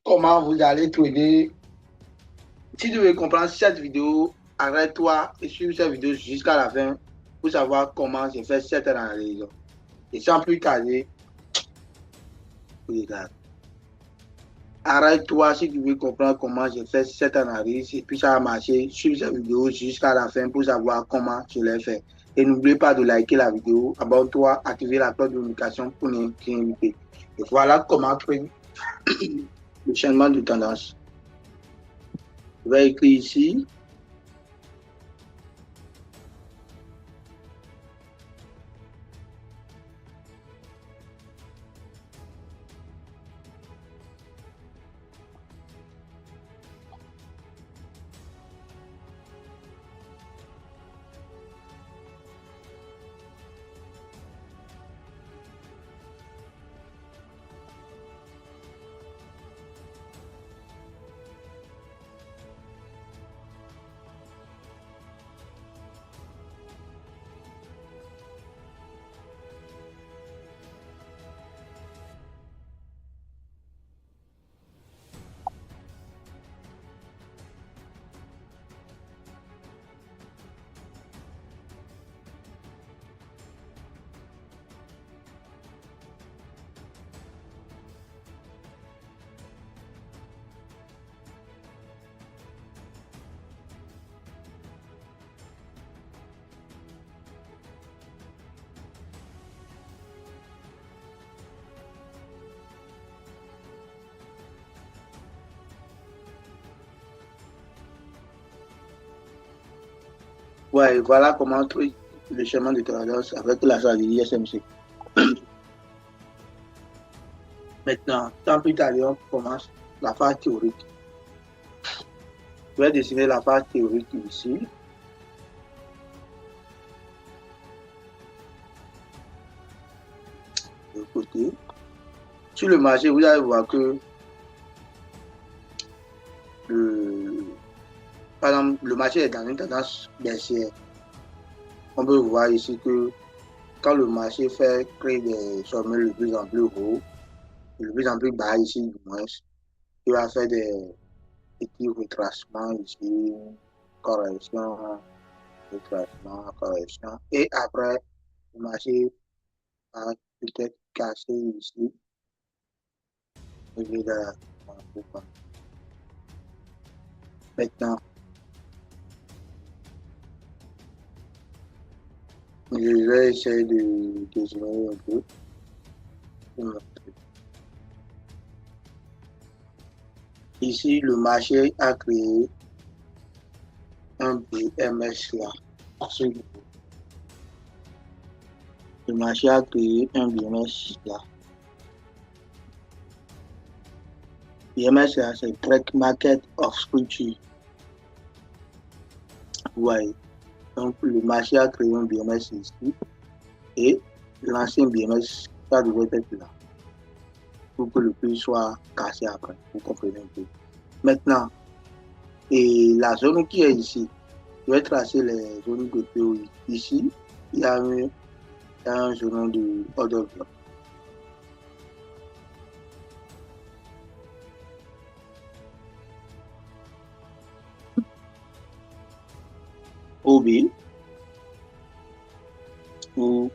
comment vous allez trouver. Si tu veux comprendre cette vidéo, arrête-toi et suive cette vidéo jusqu'à la fin pour savoir comment j'ai fait cette analyse. Et sans plus tarder, regarde. Arrête-toi si tu veux comprendre comment j'ai fait cette analyse et puis ça va marcher. Suive cette vidéo jusqu'à la fin pour savoir comment je l'ai fait. Et n'oublie pas de liker la vidéo, abonne-toi, activer la cloche de notification pour ne rien louper. Et voilà comment trouver le changement de tendance. Je vais écrire ici. Ouais, voilà comment trouver le chemin de tendance avec la stratégie SMC. Maintenant, sans plus tarder, on commence la phase théorique. Je vais dessiner la phase théorique ici. De côté. Sur le marché, vous allez voir que par exemple, le marché est dans une tendance baissière. On peut voir ici que quand le marché fait créer des sommets de plus en plus hauts, de plus en plus bas ici du moins, il va faire des petits retracements ici, correction, retracement, correction. Et après, le marché va peut-être casser ici. Maintenant, je vais essayer de dessiner un peu. Ici, le marché a créé un BMS là. Le marché a créé un BMS là. BMS là, c'est Break Market of Sculpture. Ouais. Donc, le marché a créé un BMS ici. Et l'ancien BMS, ça devrait être là. Pour que le prix soit cassé après. Vous comprenez un peu. Maintenant, et la zone qui est ici, je vais tracer les zones de POI. Ici, il y a un zone de order block. OB ou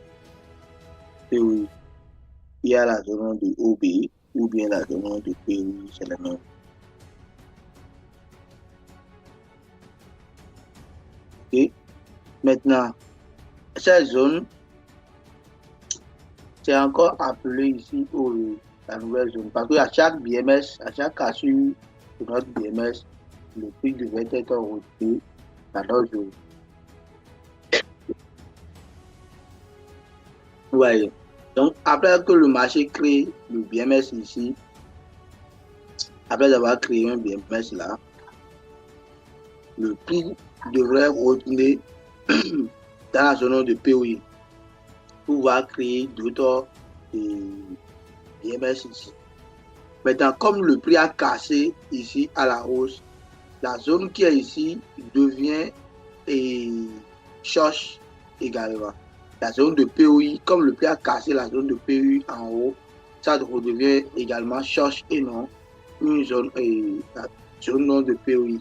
POI. Il y a la zone de OB ou bien la zone de POI, c'est la même. Ok. Maintenant, cette zone, c'est encore appelé ici la nouvelle zone. Parce qu'à chaque BMS, à chaque cassure de notre BMS, le prix devait être rejeté dans notre zone. Ouais. Donc, après que le marché crée le BMS ici, après avoir créé un BMS là, le prix devrait retourner dans la zone de POI pour pouvoir créer d'autres BMS ici. Maintenant, comme le prix a cassé ici à la hausse, la zone qui est ici devient short également. La zone de POI, comme le prix a cassé la zone de POI en haut, ça redevient également short et non une zone, sur le nom de POI.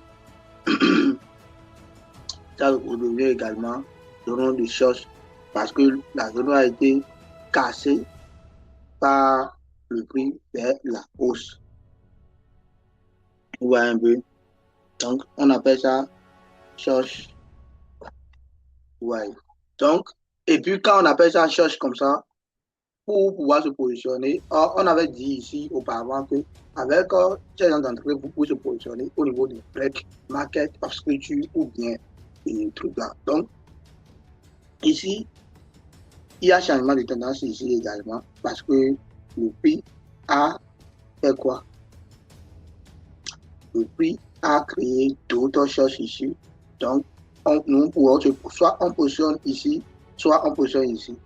Ça redevient également le nom de chose parce que la zone a été cassée par le prix vers la hausse. Vous voyez un peu. Donc, on appelle ça chose. Ouais. Donc, et puis quand on appelle ça chose comme ça, pour pouvoir se positionner, on avait dit ici auparavant que avec ces gens d'entrée, vous pouvez se positionner au niveau du break, market of scripture ou bien des trucs là. Donc, ici, il y a changement de tendance ici également parce que le prix a fait quoi? Le prix a créé d'autres choses ici. Donc, nous pouvons soit on positionne ici, soit on positionne ici.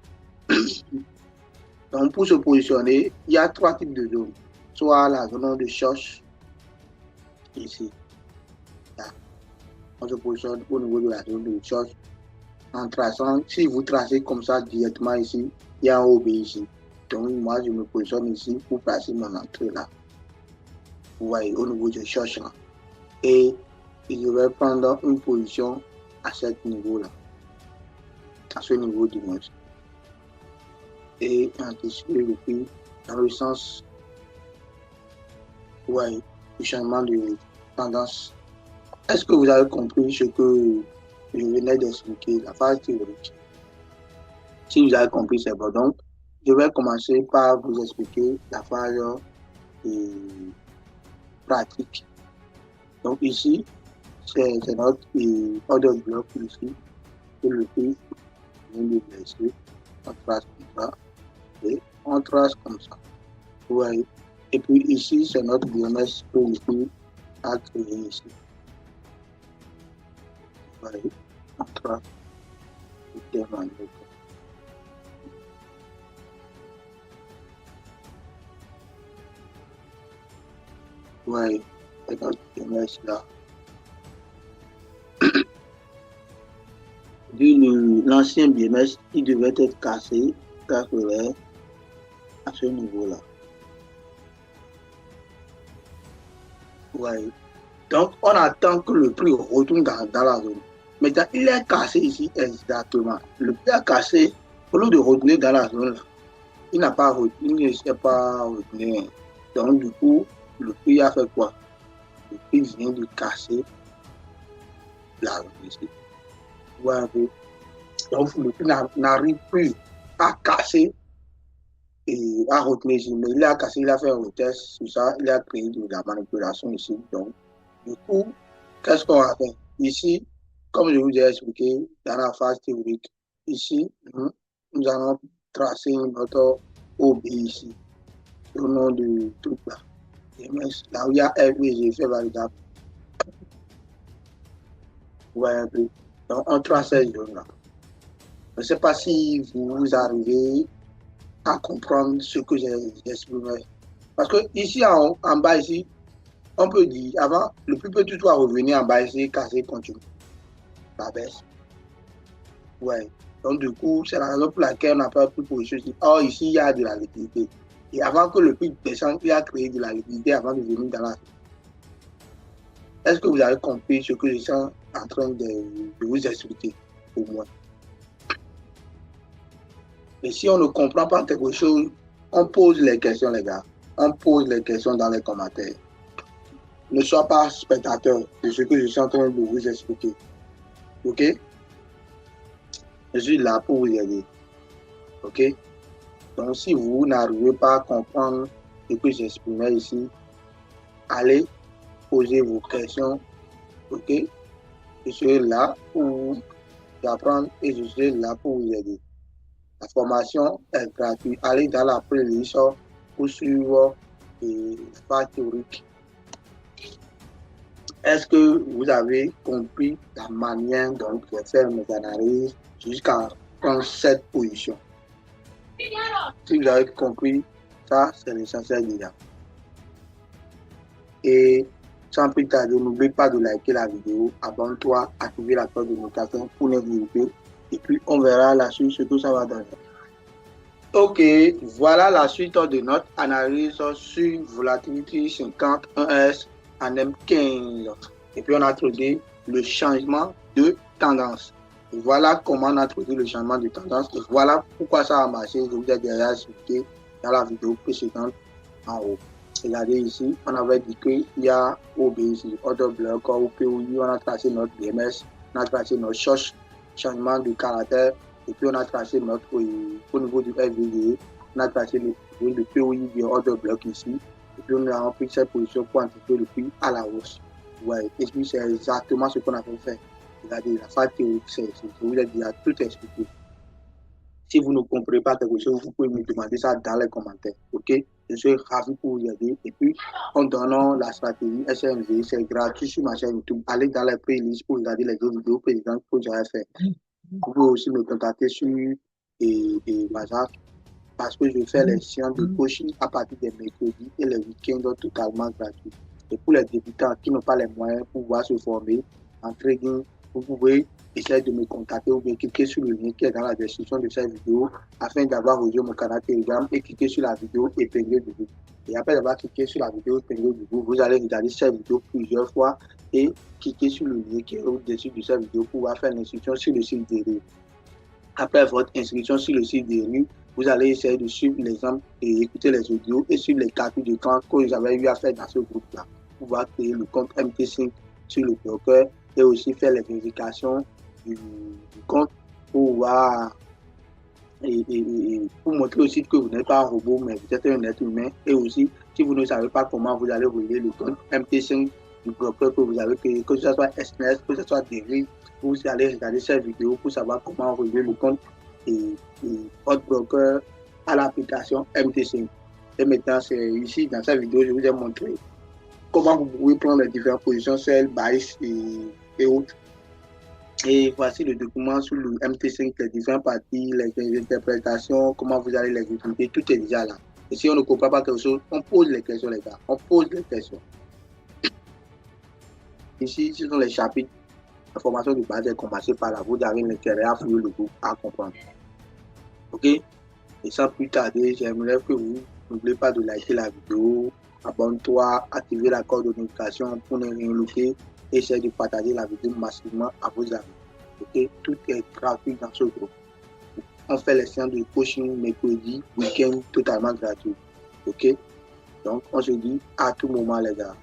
Donc, pour se positionner, il y a trois types de zones. Soit la zone de cherche, ici. Là. On se positionne au niveau de la zone de cherche. En traçant, si vous tracez comme ça directement ici, il y a un OB ici. Donc, moi, je me positionne ici pour placer mon entrée là. Vous voyez, au niveau de cherche là. Et je vais prendre une position à ce niveau-là. À ce niveau du moins. Et anticiper le prix dans le sens du changement de tendance. Est-ce que vous avez compris ce que je venais d'expliquer, la phase théorique? Si vous avez compris, c'est bon. Donc, je vais commencer par vous expliquer la phase pratique. Donc ici, c'est notre order bloc ici, que le prix vient de baisser. On trace comme ça et on trace comme ça. Vous voyez. Et puis ici, c'est notre BMS que le prix a créé ici. Vous voyez. On trace le terme en deux. Vous voyez. C'est notre BMS là. L'ancien BMS, il devait être cassé, car à ce niveau-là. Ouais. Donc, on attend que le prix retourne dans la zone. Maintenant, il est cassé ici exactement. Le prix a cassé, au lieu de retourner dans la zone, il n'a pas retenu, il ne s'est pas retenu. Donc, du coup, le prix a fait quoi? Le prix vient de casser la zone ici. Ouais, un peu. Donc, le prix n'arrive plus à casser et à retenir ici. Mais il a cassé, il a fait un retest sur ça, il a créé de la manipulation ici. Donc, du coup, qu'est-ce qu'on va faire? Ici, comme je vous ai expliqué dans la phase théorique, ici, nous allons tracer notre OB ici, au nom du truc là. Là où il y a F et G fait validable. Vous voyez un peu. Donc, on trace ces zones-là. Je ne sais pas si vous arrivez à comprendre ce que j'ai exprimé. Parce que ici, en bas, ici, on peut dire, avant, le plus petit doit revenir en bas ici, casser, continue. La baisse. Ouais. Donc, du coup, c'est la raison pour laquelle on n'a pas pu position ici. Or, ici, il y a de la liquidité. Et avant que le prix descende, il a créé de la liquidité avant de venir dans la. Est-ce que vous avez compris ce que je suis en train de vous expliquer, au moins? Et si on ne comprend pas quelque chose, on pose les questions, les gars. On pose les questions dans les commentaires. Ne sois pas spectateur de ce que je suis en train de vous expliquer. Ok? Je suis là pour vous aider. Ok? Donc, si vous n'arrivez pas à comprendre ce que j'exprimais ici, allez poser vos questions. Ok? Je serai là pour vous apprendre et je serai là pour vous aider. La formation est gratuite. Allez dans la playlist pour suivre la phase théorique. Est-ce que vous avez compris la manière dont je fais mes analyses jusqu'à prendre cette position? Si vous avez compris, ça c'est l'essentiel déjà. Et sans plus tarder, n'oublie pas de liker la vidéo, abonne-toi, activer la cloche de notification pour ne pas louper. Et puis on verra la suite ce que ça va donner. Ok, voilà la suite de notre analyse sur volatilité 51S en M15. Et puis on a introduit le changement de tendance. Et voilà comment on a introduit le changement de tendance. Et voilà pourquoi ça a marché. Je vous ai déjà expliqué dans la vidéo précédente en haut. Regardez ici, on avait dit qu'il y a OB ici, Order Block, au POI, on a tracé notre BMS, on a tracé notre changement de caractère, et puis on a tracé notre, au niveau du FVD, on a tracé le POI du Order Block ici, et puis on a pris cette position pour anticiper le prix à la hausse. Ouais, et puis c'est exactement ce qu'on a fait. Regardez, la phase théorique, je vous ai déjà tout expliqué. Si vous ne comprenez pas quelque chose, vous pouvez me demander ça dans les commentaires. Ok? Je suis ravi pour vous aider. Et puis, en donnant la stratégie SMV, c'est gratuit sur ma chaîne YouTube. Allez dans les playlists pour regarder les autres vidéos précédentes que j'avais fait. Vous pouvez aussi me contacter sur WhatsApp parce que je fais les séances de coaching à partir des mercredis et les week-ends totalement gratuits. Et pour les débutants qui n'ont pas les moyens pour pouvoir se former en trading, vous pouvez essayer de me contacter ou bien cliquer sur le lien qui est dans la description de cette vidéo afin d'avoir rejoint mon canal Telegram et cliquer sur la vidéo épinglée du vous. Et après avoir cliqué sur la vidéo épinglée du vous, vous allez regarder cette vidéo plusieurs fois et cliquer sur le lien qui est au-dessus de cette vidéo pour pouvoir faire l'inscription sur le site Dérive. Après votre inscription sur le site Dérive, vous allez essayer de suivre l'exemple et écouter les audios et suivre les captures d'écran que vous avez eu à faire dans ce groupe-là. Pour pouvoir créer le compte MT5 sur le broker et aussi faire les vérifications du compte pour pouvoir pour montrer aussi que vous n'êtes pas un robot, mais vous êtes un être humain. Et aussi, si vous ne savez pas comment vous allez relier le compte MT5 du broker que vous avez créé, que ce soit SNS, que ce soit Dérive, vous allez regarder cette vidéo pour savoir comment relier le compte et votre broker à l'application MT5. Et maintenant, c'est ici, dans cette vidéo, je vous ai montré comment vous pouvez prendre les différentes positions, sell, buy et autres. Et voici le document sur le MT5, les différentes parties, les interprétations, comment vous allez les utiliser, tout est déjà là. Et si on ne comprend pas quelque chose, on pose les questions, les gars. On pose les questions. Ici, ce sont les chapitres. La formation de base est commencée par là. Vous avez l'intérêt à fouiller le groupe, à comprendre. Ok? Et sans plus tarder, j'aimerais que vous n'oubliez pas de liker la vidéo, abonne-toi, activez la cloche de notification pour ne rien louper et essayez de partager la vidéo massivement à vos amis. Ok? Tout est gratuit dans ce groupe. On fait les séances de coaching mercredi, week-end totalement gratuit. Ok? Donc, on se dit à tout moment, les gars.